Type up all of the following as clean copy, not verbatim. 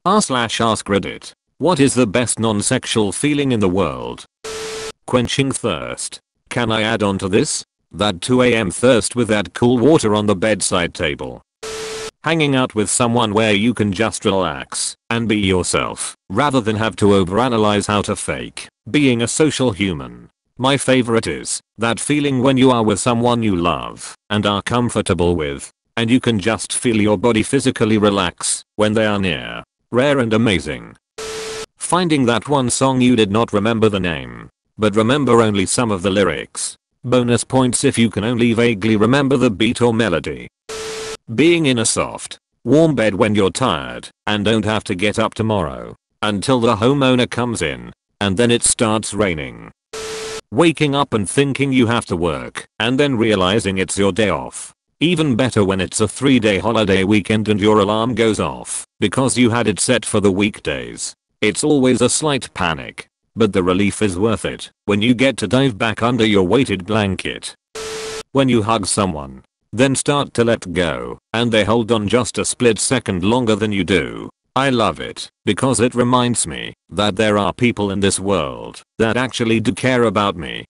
r/ask Reddit. What is the best non-sexual feeling in the world? Quenching thirst. Can I add on to this? That 2 a.m. thirst with that cool water on the bedside table. Hanging out with someone where you can just relax and be yourself rather than have to overanalyze how to fake being a social human. My favorite is that feeling when you are with someone you love and are comfortable with, and you can just feel your body physically relax when they are near. Rare and amazing. Finding that one song you did not remember the name, but remember only some of the lyrics. Bonus points if you can only vaguely remember the beat or melody. Being in a soft, warm bed when you're tired and don't have to get up tomorrow until the homeowner comes in and then it starts raining. Waking up and thinking you have to work and then realizing it's your day off. Even better when it's a 3-day holiday weekend and your alarm goes off because you had it set for the weekdays. It's always a slight panic, but the relief is worth it when you get to dive back under your weighted blanket. When you hug someone, then start to let go, and they hold on just a split second longer than you do. I love it because it reminds me that there are people in this world that actually do care about me.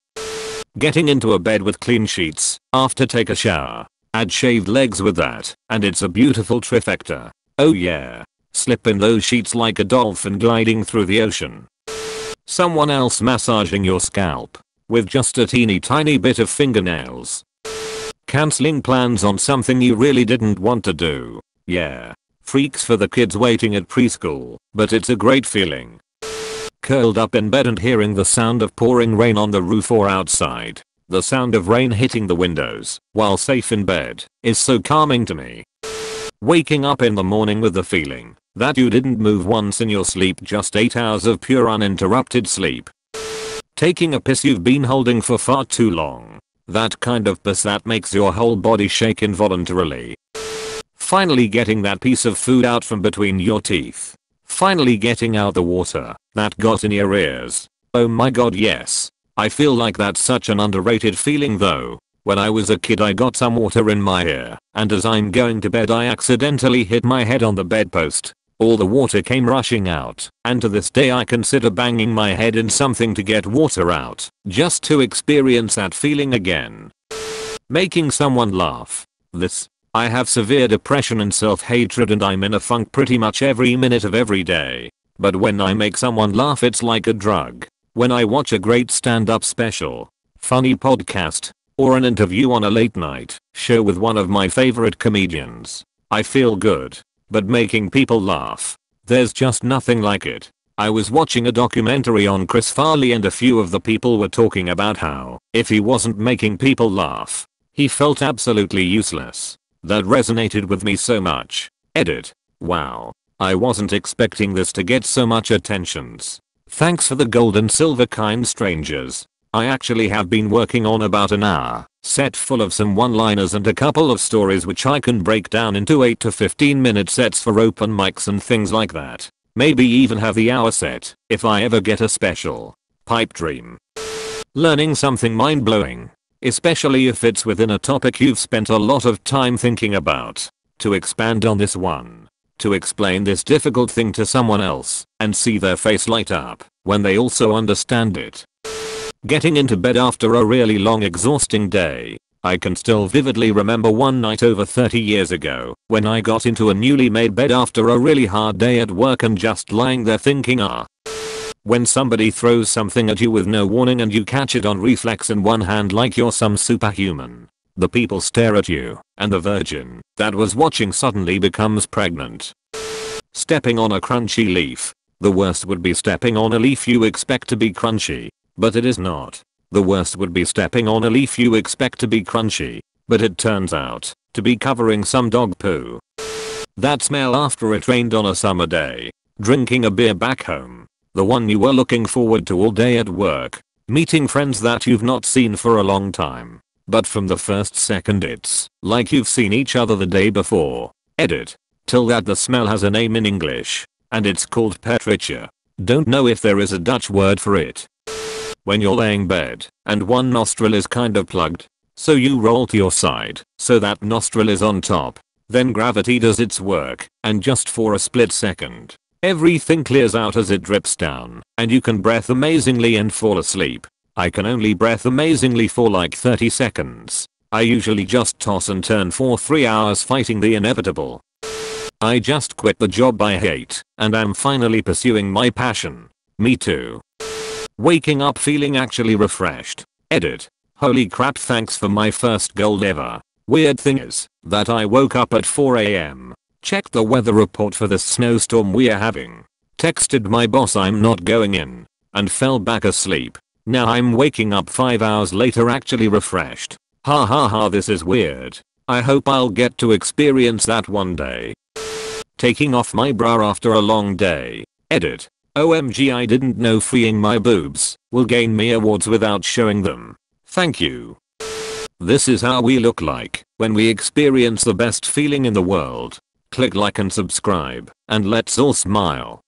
Getting into a bed with clean sheets after take a shower. Add shaved legs with that, and it's a beautiful trifecta. Oh yeah. Slip in those sheets like a dolphin gliding through the ocean. Someone else massaging your scalp with just a teeny tiny bit of fingernails. Canceling plans on something you really didn't want to do. Yeah. Freaks for the kids waiting at preschool, but it's a great feeling. Curled up in bed and hearing the sound of pouring rain on the roof or outside. The sound of rain hitting the windows while safe in bed is so calming to me. Waking up in the morning with the feeling that you didn't move once in your sleep, just 8 hours of pure uninterrupted sleep. Taking a piss you've been holding for far too long. That kind of piss that makes your whole body shake involuntarily. Finally getting that piece of food out from between your teeth. Finally getting out the water that got in your ears. Oh my god, yes. I feel like that's such an underrated feeling though. When I was a kid I got some water in my ear, and as I'm going to bed I accidentally hit my head on the bedpost. All the water came rushing out, and to this day I consider banging my head in something to get water out, just to experience that feeling again. Making someone laugh. I have severe depression and self-hatred and I'm in a funk pretty much every minute of every day. But when I make someone laugh it's like a drug. When I watch a great stand-up special, funny podcast, or an interview on a late night show with one of my favorite comedians, I feel good. But making people laugh, there's just nothing like it. I was watching a documentary on Chris Farley and a few of the people were talking about how, if he wasn't making people laugh, he felt absolutely useless. That resonated with me so much. Edit. Wow. I wasn't expecting this to get so much attentions. Thanks for the gold and silver, kind strangers. I actually have been working on about an hour set full of some one-liners and a couple of stories which I can break down into 8 to 15 minute sets for open mics and things like that. Maybe even have the hour set if I ever get a special. Pipe dream. Learning something mind-blowing, especially if it's within a topic you've spent a lot of time thinking about. To expand on this one. To explain this difficult thing to someone else and see their face light up when they also understand it. Getting into bed after a really long exhausting day. I can still vividly remember one night over 30 years ago when I got into a newly made bed after a really hard day at work and just lying there thinking when somebody throws something at you with no warning and you catch it on reflex in one hand like you're some superhuman. The people stare at you and the virgin that was watching suddenly becomes pregnant. Stepping on a crunchy leaf. The worst would be stepping on a leaf you expect to be crunchy. But it is not. The worst would be stepping on a leaf you expect to be crunchy, but it turns out to be covering some dog poo. That smell after it rained on a summer day. Drinking a beer back home. The one you were looking forward to all day at work. Meeting friends that you've not seen for a long time. But from the first second it's like you've seen each other the day before. Edit. Till that the smell has a name in English, and it's called petrichor. Don't know if there is a Dutch word for it. When you're laying bed and one nostril is kind of plugged, so you roll to your side so that nostril is on top. Then gravity does its work and just for a split second, Everything clears out as it drips down, and you can breathe amazingly and fall asleep. I can only breathe amazingly for like 30 seconds. I usually just toss and turn for 3 hours fighting the inevitable. I just quit the job I hate, and I'm finally pursuing my passion. Me too. Waking up feeling actually refreshed. Edit. Holy crap, thanks for my first gold ever. Weird thing is that I woke up at 4 AM. Checked the weather report for the snowstorm we're having. Texted my boss I'm not going in. And fell back asleep. Now I'm waking up 5 hours later actually refreshed. Ha ha ha, this is weird. I hope I'll get to experience that one day. Taking off my bra after a long day. Edit. OMG, I didn't know freeing my boobs will gain me awards without showing them. Thank you. This is how we look like when we experience the best feeling in the world. Click like and subscribe, and let's all smile.